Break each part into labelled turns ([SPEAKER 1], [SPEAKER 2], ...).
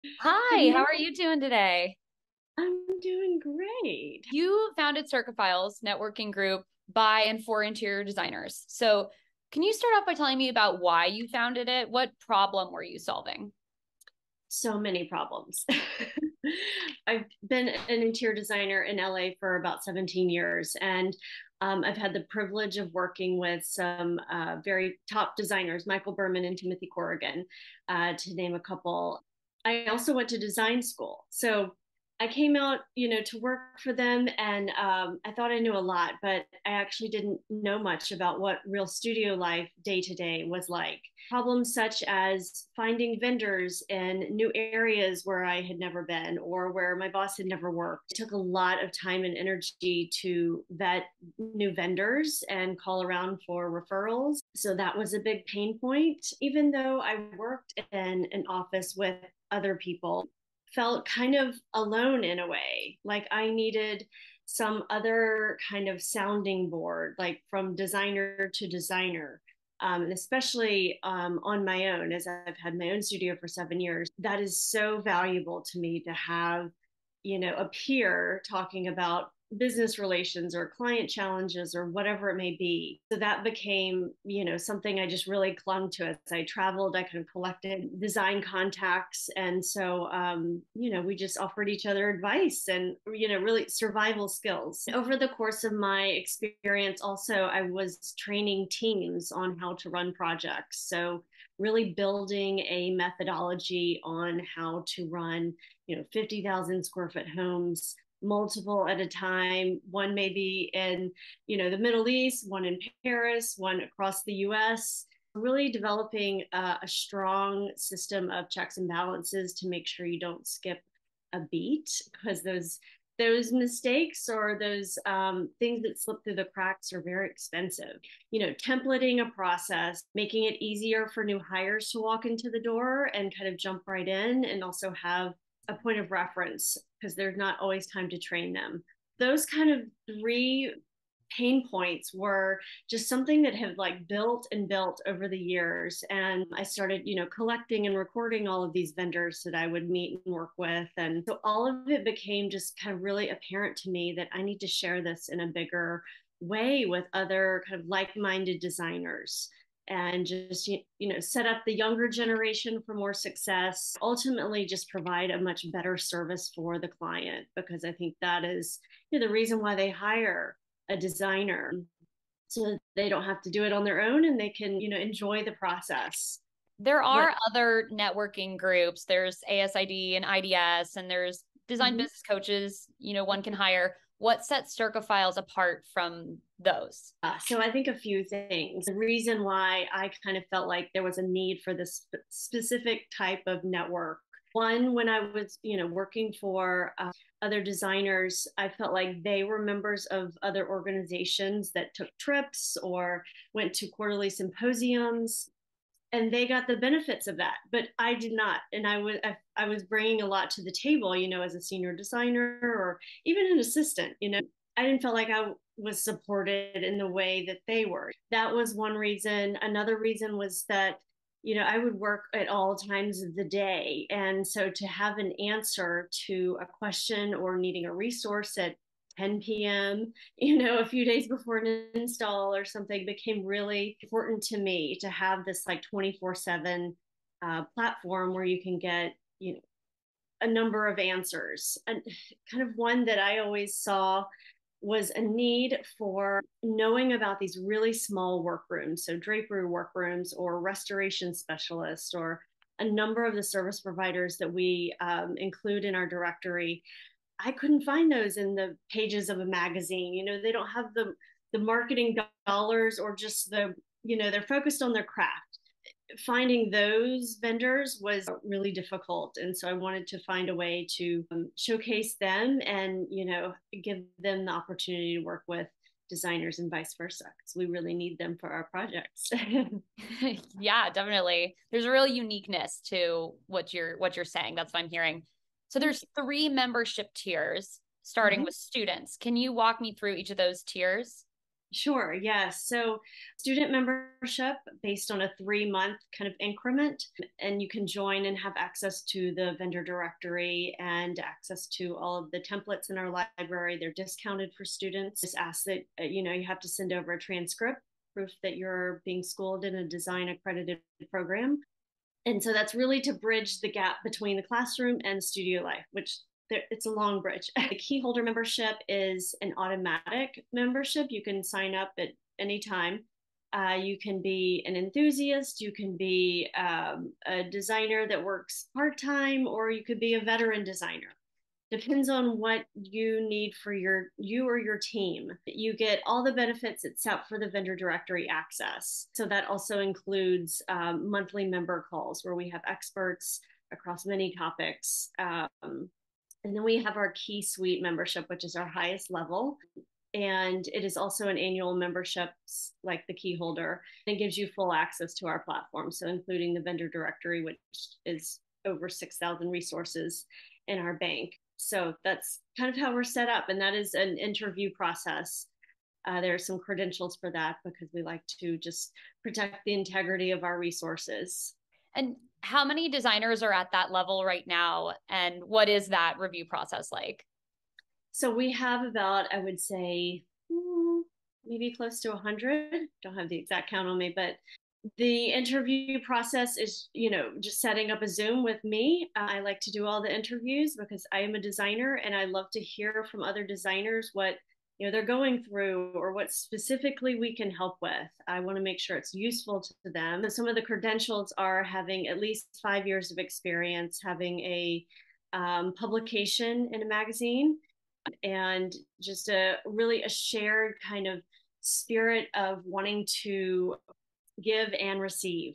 [SPEAKER 1] Good
[SPEAKER 2] Hi, how
[SPEAKER 1] morning.
[SPEAKER 2] are you doing today?
[SPEAKER 1] I'm doing great.
[SPEAKER 2] You founded Circaphiles networking group by and for interior designers. So, can you start off by telling me about why you founded it? What problem were you solving?
[SPEAKER 1] So many problems. I've been an interior designer in LA for about 17 years, and I've had the privilege of working with some very top designers, Michael Berman and Timothy Corrigan, to name a couple. I also went to design school. So I came out, to work for them, and I thought I knew a lot, but I actually didn't know much about what real studio life day to day was like. Problems such as finding vendors in new areas where I had never been or where my boss had never worked. It took a lot of time and energy to vet new vendors and call around for referrals. So that was a big pain point. Even though I worked in an office with other people, felt kind of alone in a way. Like I needed some other kind of sounding board, like from designer to designer. And especially on my own, as I've had my own studio for 7 years, that is so valuable to me to have, a peer talking about business relations or client challenges or whatever it may be. So that became, something I just really clung to as I traveled. I kind of collected design contacts. And so, we just offered each other advice and, really survival skills. Over the course of my experience, also, I was training teams on how to run projects. So really building a methodology on how to run 50,000 square foot homes, multiple at a time, one maybe in the Middle East, one in Paris, one across the US. Really developing a strong system of checks and balances to make sure you don't skip a beat, because those mistakes or those things that slip through the cracks are very expensive. Templating a process, making it easier for new hires to walk into the door and kind of jump right in, and also have a point of reference because there's not always time to train them. Those kind of three pain points were just something that have like built and built over the years. And I started, collecting and recording all of these vendors that I would meet and work with. And so all of it became just kind of really apparent to me that I need to share this in a bigger way with other kind of like-minded designers, and just set up the younger generation for more success, ultimately just provide a much better service for the client, because I think that is the reason why they hire a designer, so they don't have to do it on their own and they can enjoy the process.
[SPEAKER 2] There
[SPEAKER 1] What
[SPEAKER 2] are other networking groups. There's ASID and IDS, and there's design
[SPEAKER 1] mm-hmm.
[SPEAKER 2] business coaches, one can hire. What sets Circaphiles apart from those?
[SPEAKER 1] So I think a few things. The reason why I kind of felt like there was a need for this specific type of network. One, when I was, working for other designers, I felt like they were members of other organizations that took trips or went to quarterly symposiums, and they got the benefits of that, but I did not. And I was bringing a lot to the table, as a senior designer or even an assistant. I didn't feel like I was supported in the way that they were. That was one reason. Another reason was that I would work at all times of the day, and so to have an answer to a question or needing a resource at 10 p.m., a few days before an install or something, became really important to me to have this like 24/7 platform where you can get, a number of answers. And kind of one that I always saw was a need for knowing about these really small workrooms, so drapery workrooms or restoration specialists, or a number of the service providers that we include in our directory. I couldn't find those in the pages of a magazine. They don't have the marketing dollars, or just they're focused on their craft. Finding those vendors was really difficult, and so I wanted to find a way to showcase them and give them the opportunity to work with designers and vice versa, because we really need them for our projects.
[SPEAKER 2] Yeah, definitely. There's a real uniqueness to what you're saying. That's what I'm hearing. So there's three membership tiers, starting
[SPEAKER 1] Mhm.
[SPEAKER 2] with students. Can you walk me through each of those tiers?
[SPEAKER 1] Sure, yes. So student membership based on a 3-month kind of increment, and you can join and have access to the vendor directory and access to all of the templates in our library. They're discounted for students. Just ask that, you have to send over a transcript, proof that you're being schooled in a design accredited program. And so that's really to bridge the gap between the classroom and studio life, which it's a long bridge. The key holder membership is an automatic membership. You can sign up at any time. You can be an enthusiast, you can be a designer that works part-time, or you could be a veteran designer. Depends on what you need for you or your team. You get all the benefits except for the vendor directory access. So that also includes monthly member calls where we have experts across many topics. And then we have our Key Suite membership, which is our highest level. And it is also an annual membership like the key holder. It gives you full access to our platform. So including the vendor directory, which is over 6,000 resources in our bank. So that's kind of how we're set up. And that is an interview process. There are some credentials for that because we like to just protect the integrity of our resources.
[SPEAKER 2] And how many designers are at that level right now? And what is that review process like?
[SPEAKER 1] So we have about, I would say, maybe close to 100. Don't have the exact count on me, but the interview process is, just setting up a Zoom with me. I like to do all the interviews because I am a designer and I love to hear from other designers what they're going through or what specifically we can help with. I want to make sure it's useful to them. Some of the credentials are having at least 5 years of experience, having a publication in a magazine, and just a shared kind of spirit of wanting to give and receive.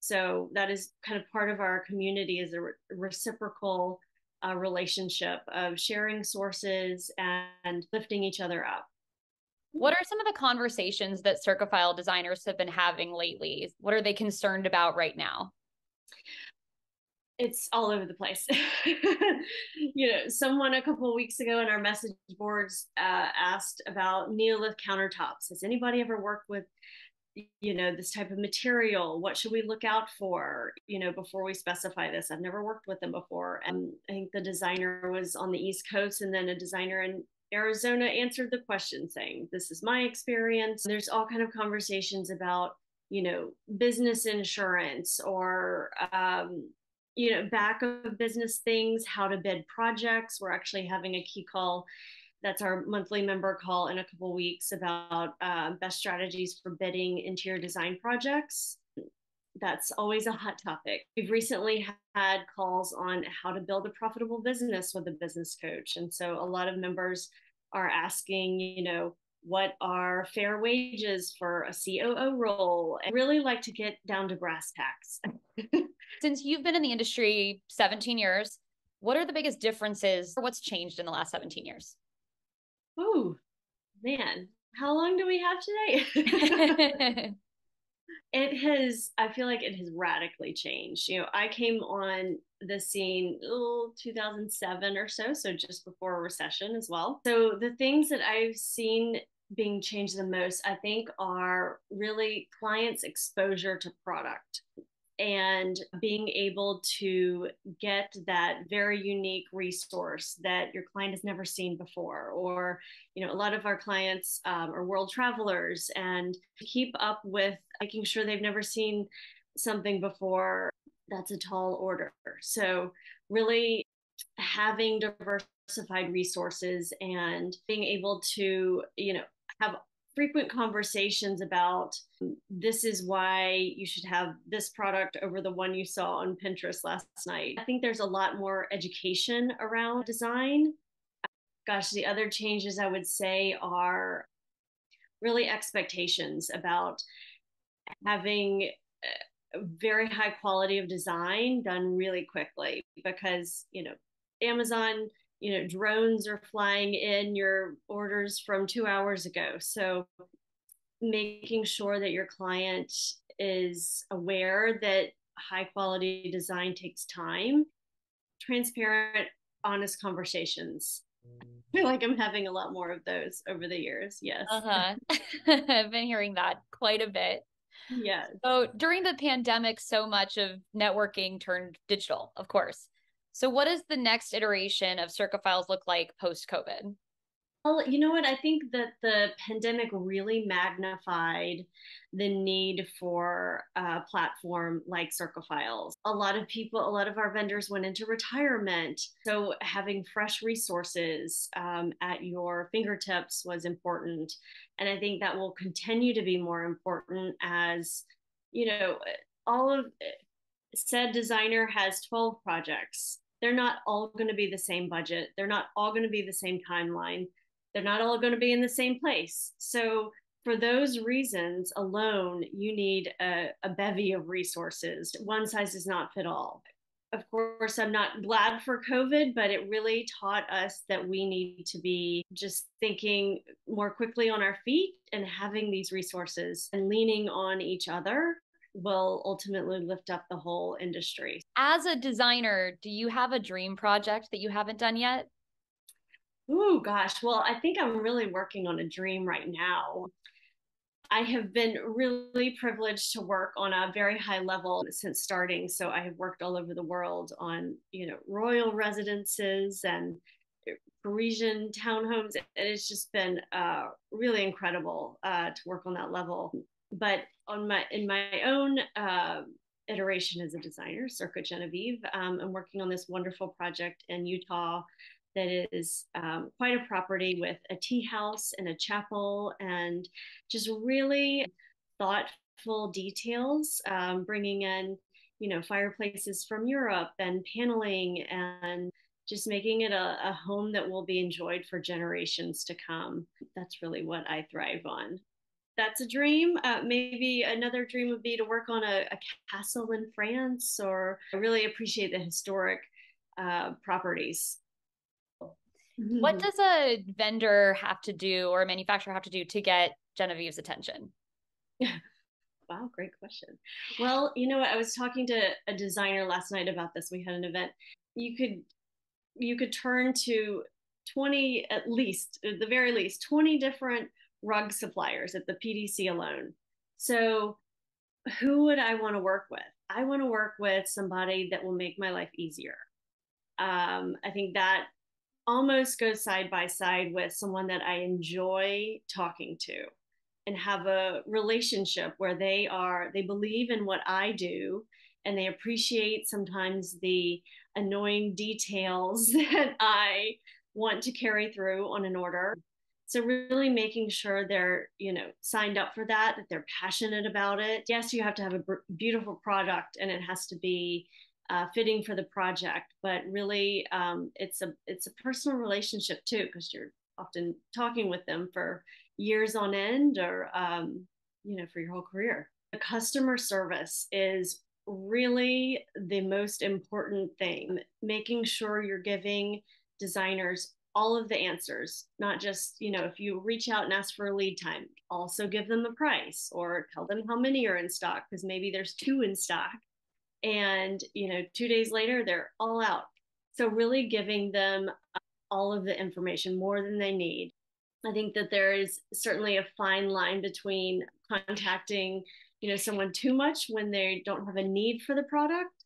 [SPEAKER 1] So that is kind of part of our community, is a reciprocal relationship of sharing sources and lifting each other up.
[SPEAKER 2] What are some of the conversations that Circaphile designers have been having lately? What are they concerned about right now?
[SPEAKER 1] It's all over the place. Someone a couple of weeks ago in our message boards asked about Neolith countertops. Has anybody ever worked with this type of material? What should we look out for, before we specify this? I've never worked with them before. And I think the designer was on the East Coast, and then a designer in Arizona answered the question saying, this is my experience. There's all kind of conversations about, business insurance or, back of business things, how to bid projects. We're actually having a key call. That's our monthly member call in a couple of weeks about best strategies for bidding interior design projects. That's always a hot topic. We've recently had calls on how to build a profitable business with a business coach. And so a lot of members are asking, what are fair wages for a COO role? I really like to get down to brass tacks.
[SPEAKER 2] Since you've been in the industry 17 years, what are the biggest differences, or what's changed in the last 17 years?
[SPEAKER 1] Oh, man, how long do we have today? I feel like it has radically changed. I came on the scene 2007 or so just before a recession as well. So the things that I've seen being changed the most, I think, are really clients' exposure to product and being able to get that very unique resource that your client has never seen before. Or, a lot of our clients are world travelers, and to keep up with making sure they've never seen something before, that's a tall order. So really having diversified resources and being able to, have frequent conversations about, this is why you should have this product over the one you saw on Pinterest last night. I think there's a lot more education around design. Gosh, the other changes I would say are really expectations about having a very high quality of design done really quickly, because, Amazon, drones are flying in your orders from 2 hours ago. So making sure that your client is aware that high quality design takes time, transparent, honest conversations. feel like I'm having a lot more of those over the years. Yes.
[SPEAKER 2] Uh-huh. I've been hearing that quite a bit.
[SPEAKER 1] Yes.
[SPEAKER 2] So during the pandemic, so much of networking turned digital, of course. So what does the next iteration of Circaphiles look like post-COVID?
[SPEAKER 1] Well, you know what? I think that the pandemic really magnified the need for a platform like Circaphiles. A lot of people, a lot of our vendors went into retirement. So having fresh resources at your fingertips was important. And I think that will continue to be more important as, you know, all of said designer has 12 projects. They're not all going to be the same budget. They're not all going to be the same timeline. They're not all going to be in the same place. So, for those reasons alone, you need a bevy of resources. One size does not fit all. Of course, I'm not glad for COVID, but it really taught us that we need to be just thinking more quickly on our feet and having these resources and leaning on each other will ultimately lift up the whole industry.
[SPEAKER 2] As a designer, do you have a dream project that you haven't done yet?
[SPEAKER 1] Oh gosh, well, I think I'm really working on a dream right now. I have been really privileged to work on a very high level since starting. So I have worked all over the world on, royal residences and Parisian townhomes. And it's just been really incredible to work on that level. But in my own iteration as a designer, Circa Genevieve, I'm working on this wonderful project in Utah that is quite a property with a tea house and a chapel and just really thoughtful details, bringing in, fireplaces from Europe and paneling and just making it a home that will be enjoyed for generations to come. That's really what I thrive on. That's a dream. Maybe another dream would be to work on a castle in France, or I really appreciate the historic properties.
[SPEAKER 2] What does a vendor have to do or a manufacturer have to do to get Genevieve's attention?
[SPEAKER 1] Wow, great question. Well, you know what? I was talking to a designer last night about this. We had an event. You could turn to 20, at least, at the very least, 20 different rug suppliers at the PDC alone. So who would I want to work with? I want to work with somebody that will make my life easier. I think that almost goes side by side with someone that I enjoy talking to and have a relationship where they believe in what I do and they appreciate sometimes the annoying details that I want to carry through on an order. So really making sure they're, signed up for that they're passionate about it. Yes, you have to have a beautiful product and it has to be fitting for the project, but really it's a personal relationship too, because you're often talking with them for years on end, or for your whole career. The customer service is really the most important thing, making sure you're giving designers all of the answers, not just, if you reach out and ask for a lead time, also give them the price or tell them how many are in stock, because maybe there's two in stock and 2 days later they're all out. So really giving them all of the information, more than they need. I think that there is certainly a fine line between contacting someone too much when they don't have a need for the product,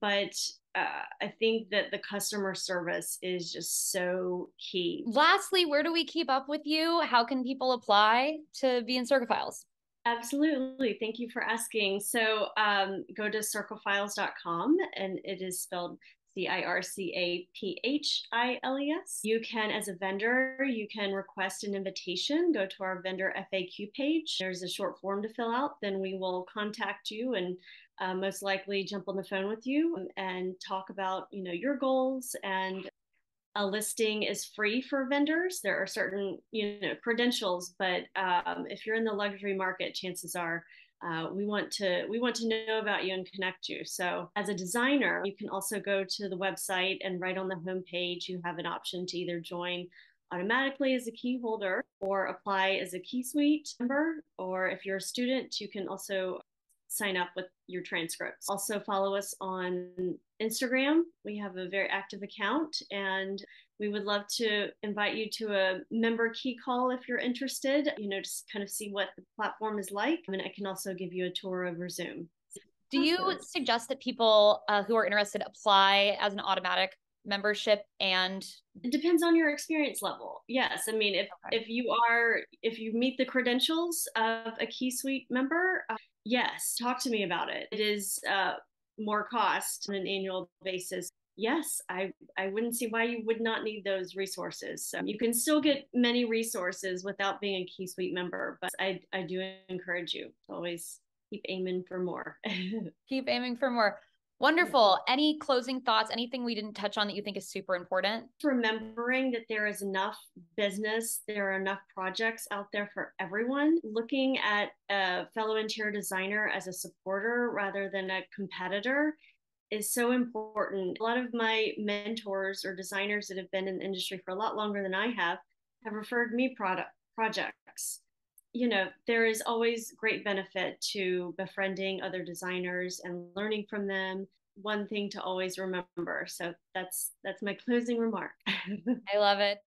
[SPEAKER 1] but I think that the customer service is just so key.
[SPEAKER 2] Lastly, where do we keep up with you? How can people apply to be in Circaphiles?
[SPEAKER 1] Absolutely. Thank you for asking. So go to circaphiles.com, and it is spelled Circaphiles. You can, as a vendor, you can request an invitation. Go to our vendor FAQ page. There's a short form to fill out. Then we will contact you and most likely jump on the phone with you and talk about your goals. And a listing is free for vendors. There are certain credentials, but if you're in the luxury market, chances are we want to know about you and connect you. So as a designer, you can also go to the website, and right on the homepage you have an option to either join automatically as a key holder or apply as a key suite member, or if you're a student, you can also sign up with your transcripts. Also follow us on Instagram. We have a very active account, and we would love to invite you to a member key call if you're interested, just kind of see what the platform is like. And I can also give you a tour over Zoom.
[SPEAKER 2] Do you suggest that people who are interested apply as an automatic membership? And
[SPEAKER 1] it depends on your experience level. Yes, I mean, if you meet the credentials of a Key Suite member, yes, talk to me about it. It is more cost on an annual basis. Yes, I wouldn't see why you would not need those resources. So you can still get many resources without being a Key Suite member, but I do encourage you to always keep aiming for more.
[SPEAKER 2] Keep aiming for more. Wonderful. Any closing thoughts? Anything we didn't touch on that you think is super important?
[SPEAKER 1] Remembering that there is enough business, there are enough projects out there for everyone. Looking at a fellow interior designer as a supporter rather than a competitor is so important. A lot of my mentors or designers that have been in the industry for a lot longer than I have referred me projects. There is always great benefit to befriending other designers and learning from them. One thing to always remember. So that's my closing remark.
[SPEAKER 2] I love it.